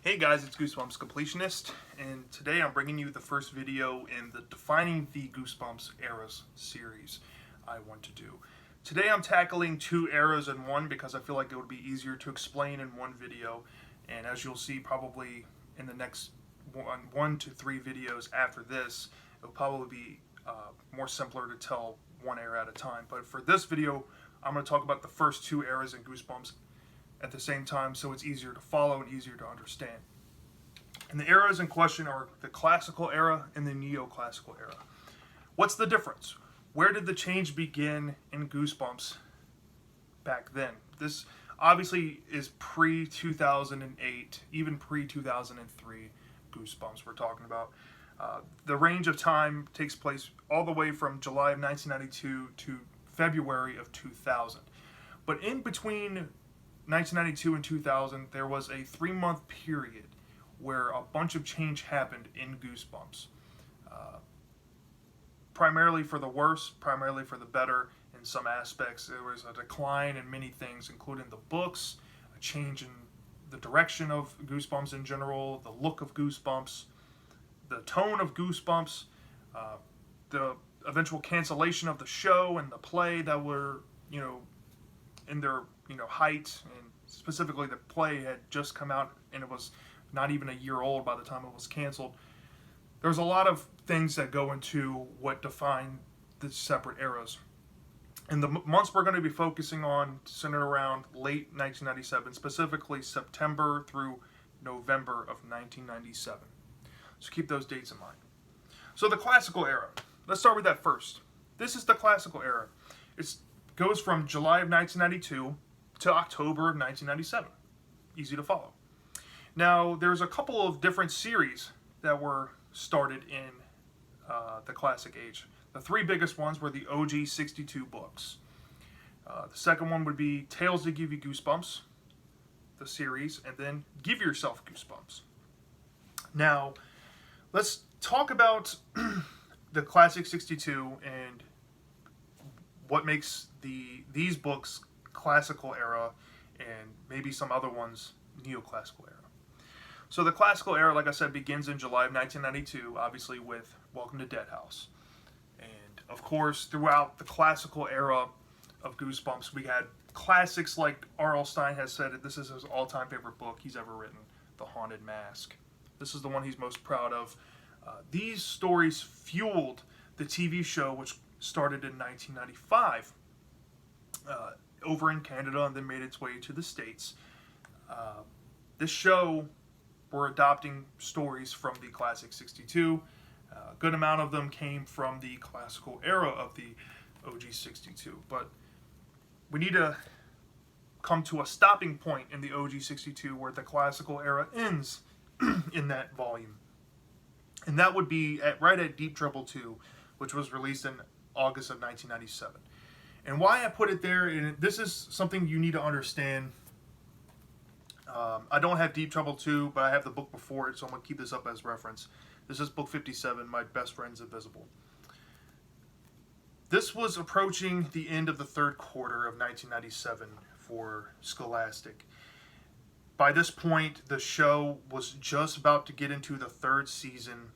Hey guys, it's Goosebumps Completionist, and today I'm bringing you the first video in the Defining the Goosebumps Eras series I want to do. Today I'm tackling two eras in one because I feel like it would be easier to explain in one video, and as you'll see probably in the next one to three videos after this, it'll probably be more simpler to tell one era at a time. But for this video, I'm going to talk about the first two eras in Goosebumps at the same time, so it's easier to follow and easier to understand. And the eras in question are the classical era and the neoclassical era. What's the difference? Where did the change begin in Goosebumps back then? This obviously is pre-2008, even pre-2003 Goosebumps we're talking about. The range of time takes place all the way from July of 1992 to February of 2000. But in between 1992 and 2000, there was a 3-month period where a bunch of change happened in Goosebumps. Primarily for the worse, primarily for the better in some aspects. There was a decline in many things, including the books, a change in the direction of Goosebumps in general, the look of Goosebumps, the tone of Goosebumps, the eventual cancellation of the show and the play that were, in their height, and specifically the play had just come out and it was not even a year old by the time it was canceled. There's a lot of things that go into what define the separate eras. And the months we're going to be focusing on centered around late 1997, specifically September through November of 1997. So keep those dates in mind. So the classical era. Let's start with that first. This is the classical era. It goes from July of 1992 to October of 1997. Easy to follow. Now, there's a couple of different series that were started in the classic age. The three biggest ones were the OG 62 books. The second one would be Tales to Give You Goosebumps, the series, and then Give Yourself Goosebumps. Now, let's talk about the classic 62 and what makes these books classical era and maybe some other ones neoclassical era. So the classical era, like I said, begins in July of 1992, obviously with Welcome to Dead House. And of course, throughout the classical era of Goosebumps, we had classics like R.L. Stine has said that this is his all-time favorite book he's ever written, The Haunted Mask. This is the one he's most proud of. These stories fueled the TV show, which started in 1995 over in Canada and then made its way to the States. This show, we're adopting stories from the classic 62. A good amount of them came from the classical era of the OG 62. But we need to come to a stopping point in the OG 62 where the classical era ends in that volume. And that would be right at Deep Trouble 2, which was released in August of 1997. And why I put it there, and this is something you need to understand. I don't have Deep Trouble 2, but I have the book before it, so I'm going to keep this up as reference. This is book 57, My Best Friend's Invisible. This was approaching the end of the third quarter of 1997 for Scholastic. By this point, the show was just about to get into the third season,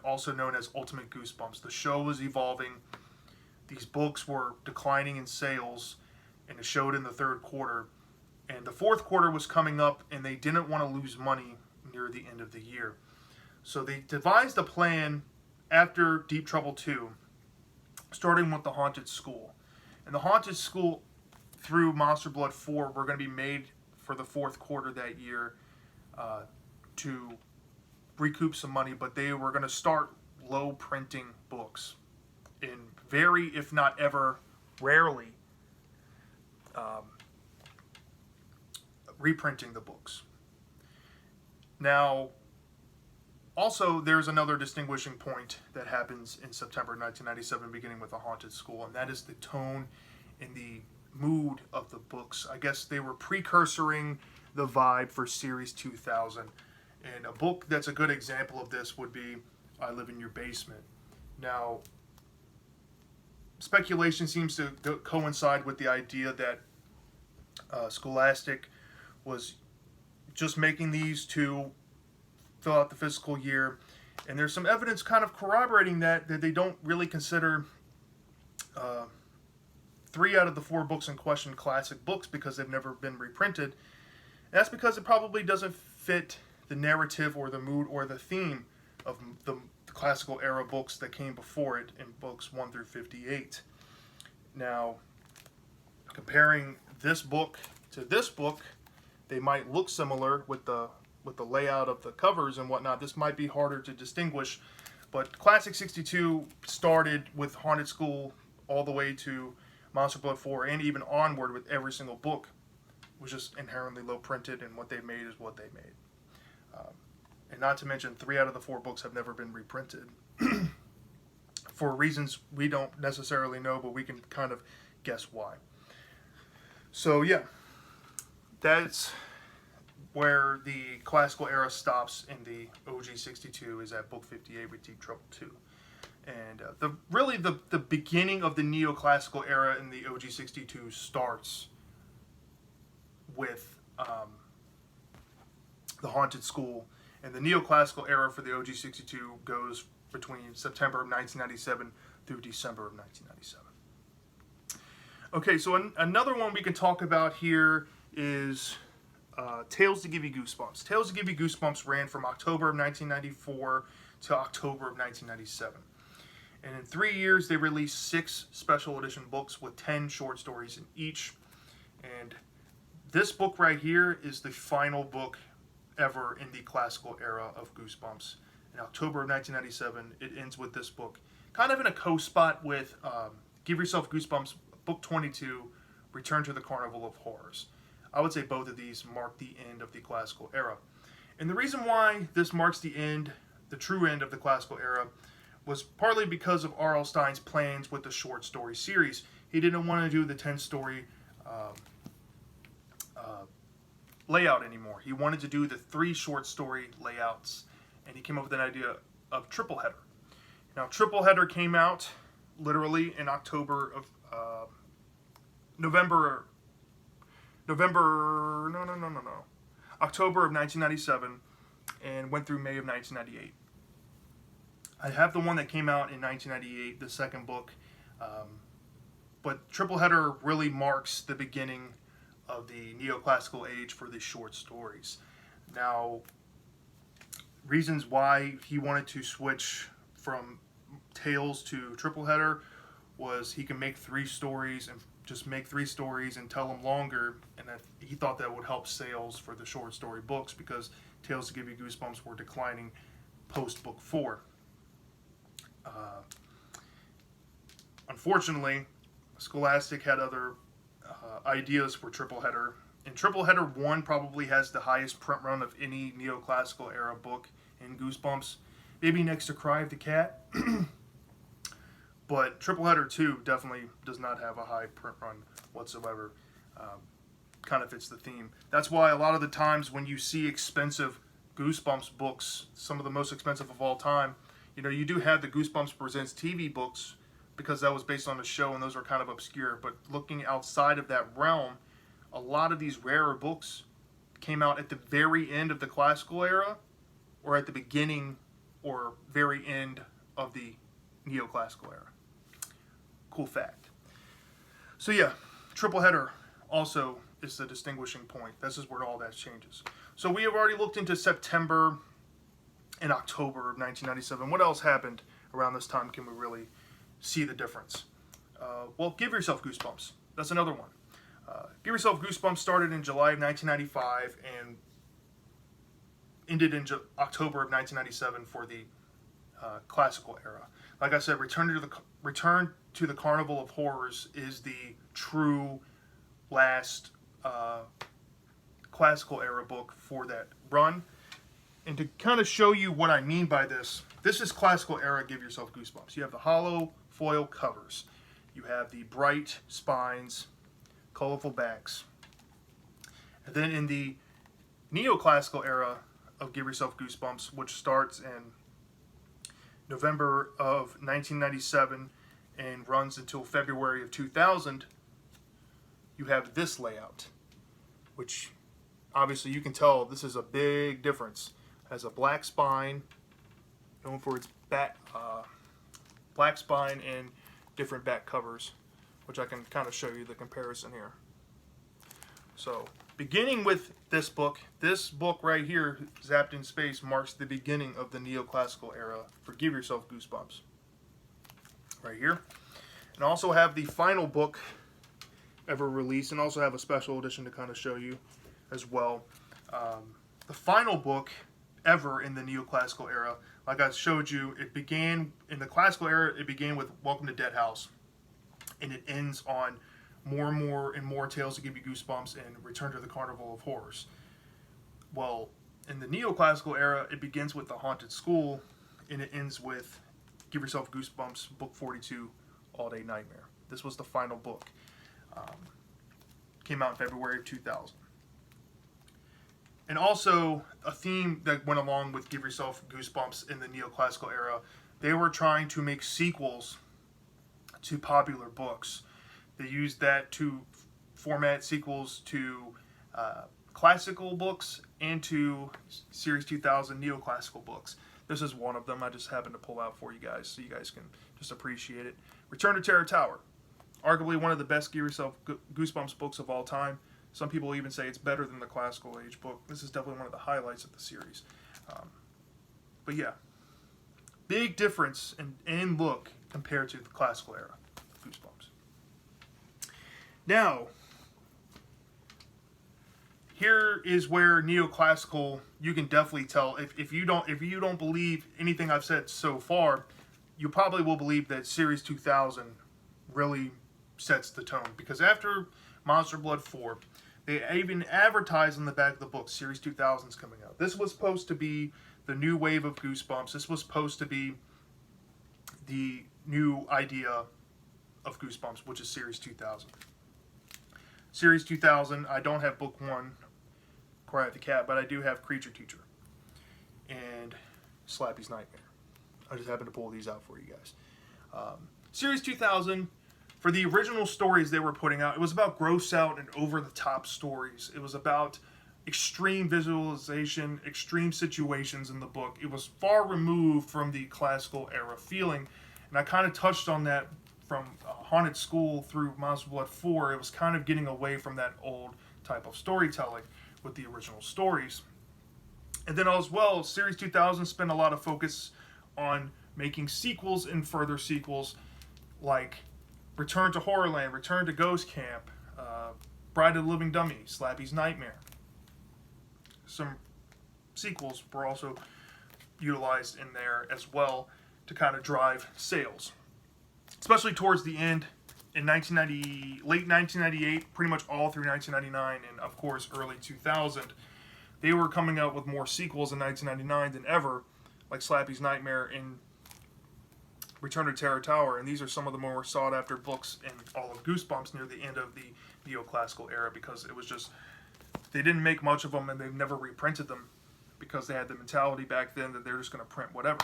also known as Ultimate Goosebumps. The show was evolving. These books were declining in sales, and it showed in the third quarter. And the fourth quarter was coming up, and they didn't want to lose money near the end of the year. So they devised a plan after Deep Trouble 2, starting with The Haunted School. And The Haunted School through Monster Blood 4 were going to be made for the fourth quarter that year to recoup some money, but they were going to start low printing books in very, if not ever, rarely reprinting the books. Now, also, there's another distinguishing point that happens in September 1997, beginning with The Haunted School, and that is the tone and the mood of the books. I guess they were precursoring the vibe for Series 2000. And a book that's a good example of this would be I Live in Your Basement. Now, speculation seems to coincide with the idea that Scholastic was just making these to fill out the fiscal year. And there's some evidence kind of corroborating that they don't really consider 3 out of the 4 books in question classic books because they've never been reprinted. And that's because it probably doesn't fit the narrative or the mood or the theme of the classical era books that came before it in books 1 through 58. Now, comparing this book to this book, they might look similar with the layout of the covers and whatnot. This might be harder to distinguish, but Classic 62 started with Haunted School all the way to Monster Blood 4 and even onward with every single book was just inherently low printed, and what they made is what they made. And not to mention 3 out of the 4 books have never been reprinted for reasons we don't necessarily know, but we can kind of guess why. So yeah, that's where the classical era stops in the OG 62 is at book 58 with Deep Trouble 2. And the beginning of the neoclassical era in the OG 62 starts with the Haunted School, and the neoclassical era for the OG 62 goes between September of 1997 through December of 1997. Okay, so another one we can talk about here is Tales to Give You Goosebumps. Tales to Give You Goosebumps ran from October of 1994 to October of 1997. And in 3 years, they released 6 special edition books with 10 short stories in each. And this book right here is the final book ever in the classical era of Goosebumps. In October of 1997, it ends with this book, kind of in a co-spot with Give Yourself Goosebumps, book 22, Return to the Carnival of Horrors. I would say both of these mark the end of the classical era. And the reason why this marks the end, the true end of the classical era, was partly because of R.L. Stine's plans with the short story series. He didn't want to do the 10-story layout anymore. He wanted to do the 3 short story layouts, and he came up with an idea of Triple Header. Now, Triple Header came out literally in October of October of 1997, and went through May of 1998. I have the one that came out in 1998, the second book, but Triple Header really marks the beginning of the neoclassical age for the short stories. Now, reasons why he wanted to switch from Tales to Triple Header was he can make 3 stories and just make 3 stories and tell them longer, and that he thought that would help sales for the short story books because Tales to Give You Goosebumps were declining post book 4. Unfortunately, Scholastic had other ideas for Triple Header, and Triple Header 1 probably has the highest print run of any neoclassical era book in Goosebumps, maybe next to Cry of the Cat. But Triple Header 2 definitely does not have a high print run whatsoever. Kind of fits the theme. That's why a lot of the times when you see expensive Goosebumps books, some of the most expensive of all time, you do have the Goosebumps Presents TV books because that was based on a show and those are kind of obscure. But looking outside of that realm, a lot of these rarer books came out at the very end of the classical era or at the beginning or very end of the neoclassical era. Cool fact. So yeah, Triple Header also is the distinguishing point. This is where all that changes. So we have already looked into September and October of 1997. What else happened around this time? Can we really see the difference? Well, Give Yourself Goosebumps. That's another one. Give Yourself Goosebumps started in July of 1995 and ended in October of 1997 for the classical era. Like I said, Return to the Carnival of Horrors is the true last classical era book for that run. And to kind of show you what I mean by this is classical era Give Yourself Goosebumps. You have the hollow foil covers. You have the bright spines, colorful backs. And then in the neoclassical era of Give Yourself Goosebumps, which starts in November of 1997 and runs until February of 2000, you have this layout, which obviously you can tell this is a big difference. It has a black spine, known for its black spine and different back covers, which I can kind of show you the comparison here. So, beginning with this book right here, Zapped in Space, marks the beginning of the Neoclassical era for Give Yourself Goosebumps. Right here. And I also have the final book ever released, and also have a special edition to kind of show you as well. The final book ever in the Neoclassical era, like I showed you, it began in the classical era. It began with Welcome to Dead House, and it ends on more and more tales to give you goosebumps and Return to the Carnival of Horrors. Well, in the Neoclassical era, it begins with The Haunted School, and it ends with Give Yourself Goosebumps, Book 42, All Day Nightmare. This was the final book. Came out in February of 2000. And also, a theme that went along with Give Yourself Goosebumps in the Neoclassical era, they were trying to make sequels to popular books. They used that to format sequels to classical books and to Series 2000 Neoclassical books. This is one of them I just happened to pull out for you guys so you guys can just appreciate it. Return to Terror Tower. Arguably one of the best Give Yourself Goosebumps books of all time. Some people even say it's better than the classical age book. This is definitely one of the highlights of the series. But yeah, big difference in look compared to the classical era Goosebumps. Now, here is where Neoclassical, you can definitely tell, if you don't believe anything I've said so far, you probably will believe that Series 2000 really sets the tone, because after Monster Blood 4, they even advertised on the back of the book, Series 2000 is coming out. This was supposed to be the new wave of Goosebumps. This was supposed to be the new idea of Goosebumps, which is Series 2000. Series 2000, I don't have Book 1, Cry of the Cat, but I do have Creature Teacher and Slappy's Nightmare. I just happened to pull these out for you guys. Series 2000, for the original stories they were putting out, it was about gross out and over-the-top stories. It was about extreme visualization, extreme situations in the book. It was far removed from the classical era feeling, and I kind of touched on that from Haunted School through Monster Blood 4. It was kind of getting away from that old type of storytelling with the original stories. And then as well, Series 2000 spent a lot of focus on making sequels and further sequels, like Return to Horrorland, Return to Ghost Camp, Bride of the Living Dummy, Slappy's Nightmare. Some sequels were also utilized in there as well to kind of drive sales. Especially towards the end in late 1998, pretty much all through 1999, and of course early 2000. They were coming out with more sequels in 1999 than ever, like Slappy's Nightmare and Return to Terror Tower, and these are some of the more sought-after books in all of Goosebumps near the end of the Neoclassical era, because it was just, they didn't make much of them and they've never reprinted them because they had the mentality back then that they're just going to print whatever.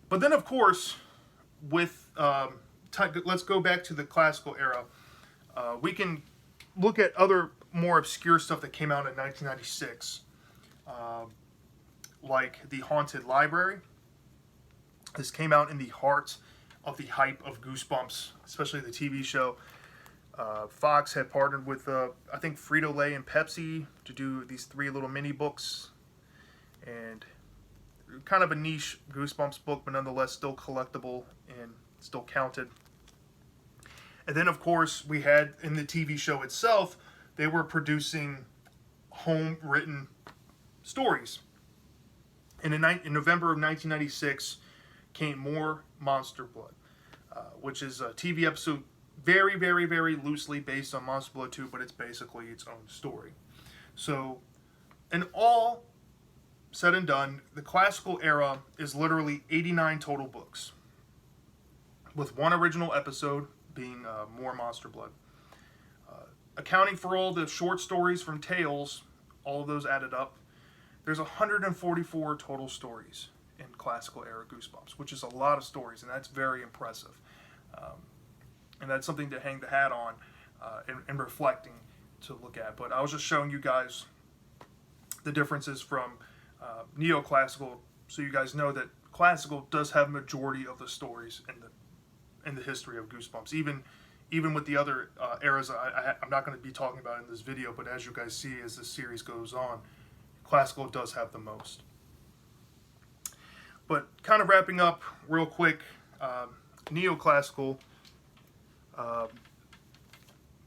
But then, of course, with let's go back to the classical era. We can look at other more obscure stuff that came out in 1996, like The Haunted Library. This came out in the heart of the hype of Goosebumps, especially the TV show. Fox had partnered with, I think, Frito-Lay and Pepsi to do these 3 little mini books. And kind of a niche Goosebumps book, but nonetheless still collectible and still counted. And then, of course, we had, in the TV show itself, they were producing home-written stories. And in November of 1996 came more Monster Blood, which is a TV episode very, very, very loosely based on Monster Blood 2, but it's basically its own story. So, in all said and done, the classical era is literally 89 total books, with 1 original episode being more Monster Blood. Accounting for all the short stories from Tales, all of those added up, there's 144 total stories in classical era Goosebumps, which is a lot of stories, and that's very impressive. And that's something to hang the hat on and reflecting to look at. But I was just showing you guys the differences from neoclassical, so you guys know that classical does have majority of the stories in the history of Goosebumps. Even with the other eras, I'm not going to be talking about in this video, but as you guys see as this series goes on, classical does have the most. But kind of wrapping up real quick, neoclassical,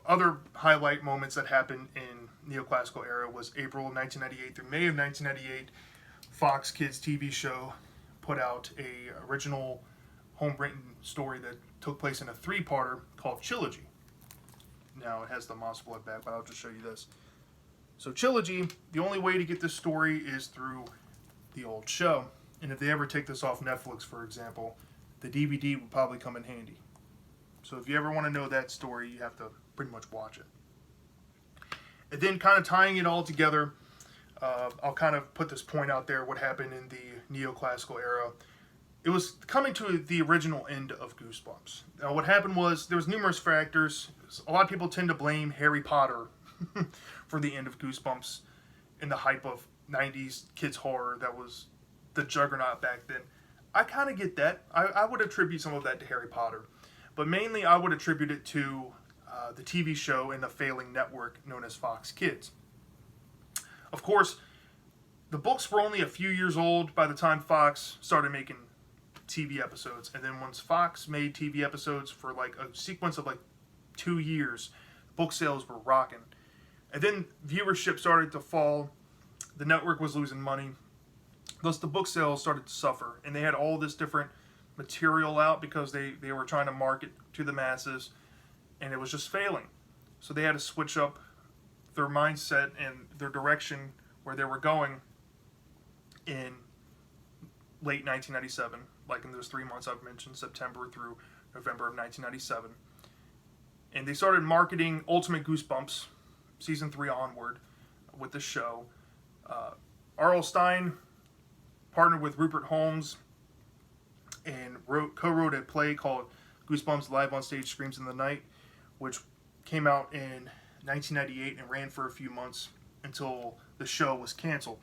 other highlight moments that happened in neoclassical era was April of 1998 through May of 1998. Fox Kids TV show put out a original home-written story that took place in a three-parter called Trilogy. Now it has the monster blood back, but I'll just show you this. So Trilogy, the only way to get this story is through the old show. And if they ever take this off Netflix, for example, the DVD would probably come in handy. So if you ever want to know that story, you have to pretty much watch it. And then kind of tying it all together, I'll kind of put this point out there, what happened in the neoclassical era. It was coming to the original end of Goosebumps. Now what happened was, there was numerous factors. A lot of people tend to blame Harry Potter for the end of Goosebumps and the hype of 90s kids horror that was the juggernaut back then. I kind of get that. I would attribute some of that to Harry Potter. But mainly I would attribute it to the TV show and the failing network known as Fox Kids. Of course, the books were only a few years old by the time Fox started making TV episodes. And then once Fox made TV episodes for like a sequence of like 2 years, book sales were rocking. And then viewership started to fall. The network was losing money. Thus the book sales started to suffer. And they had all this different material out because they were trying to market to the masses. And it was just failing. So they had to switch up their mindset and their direction where they were going in late 1997. Like in those 3 months I've mentioned, September through November of 1997. And they started marketing Ultimate Goosebumps, Season 3 onward, with the show. R.L. Stine partnered with Rupert Holmes and co-wrote a play called Goosebumps Live on Stage Screams in the Night, which came out in 1998 and ran for a few months until the show was canceled.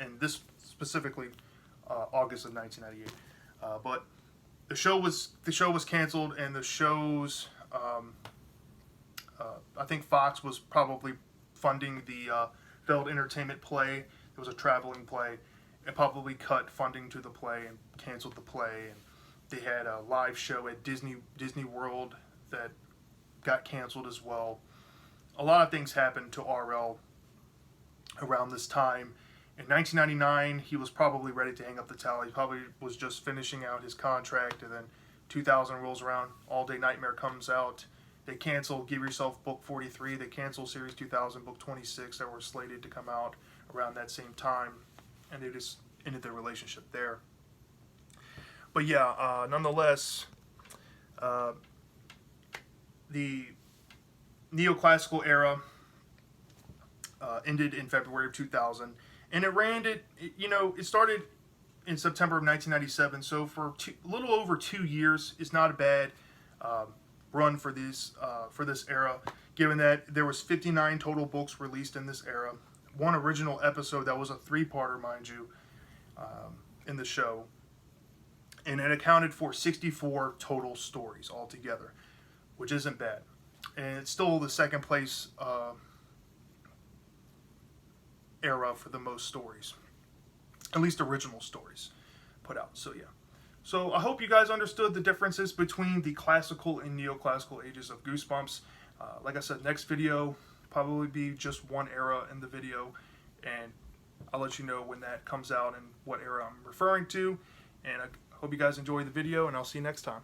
And this specifically August of 1998. But the show was canceled, and the show's I think Fox was probably funding the failed entertainment play. It was a traveling play, and probably cut funding to the play and canceled the play. And they had a live show at Disney World that got canceled as well. A lot of things happened to RL around this time. In 1999, he was probably ready to hang up the towel. He probably was just finishing out his contract, and then 2000 rolls around. All Day Nightmare comes out. They cancel Give Yourself Book 43. They cancel Series 2000 Book 26 that were slated to come out around that same time, and they just ended their relationship there. But yeah, nonetheless, the neoclassical era ended in February of 2000, and it started in September of 1997. So for a little over 2 years, it's not a bad run for this era, given that there was 59 total books released in this era, one original episode that was a 3-parter, mind you, in the show, and it accounted for 64 total stories altogether, which isn't bad. And it's still the second place era for the most stories, at least original stories put out. So yeah. So I hope you guys understood the differences between the classical and neoclassical ages of Goosebumps. Like I said, next video probably be just one era in the video, and I'll let you know when that comes out and what era I'm referring to. And I hope you guys enjoy the video, and I'll see you next time.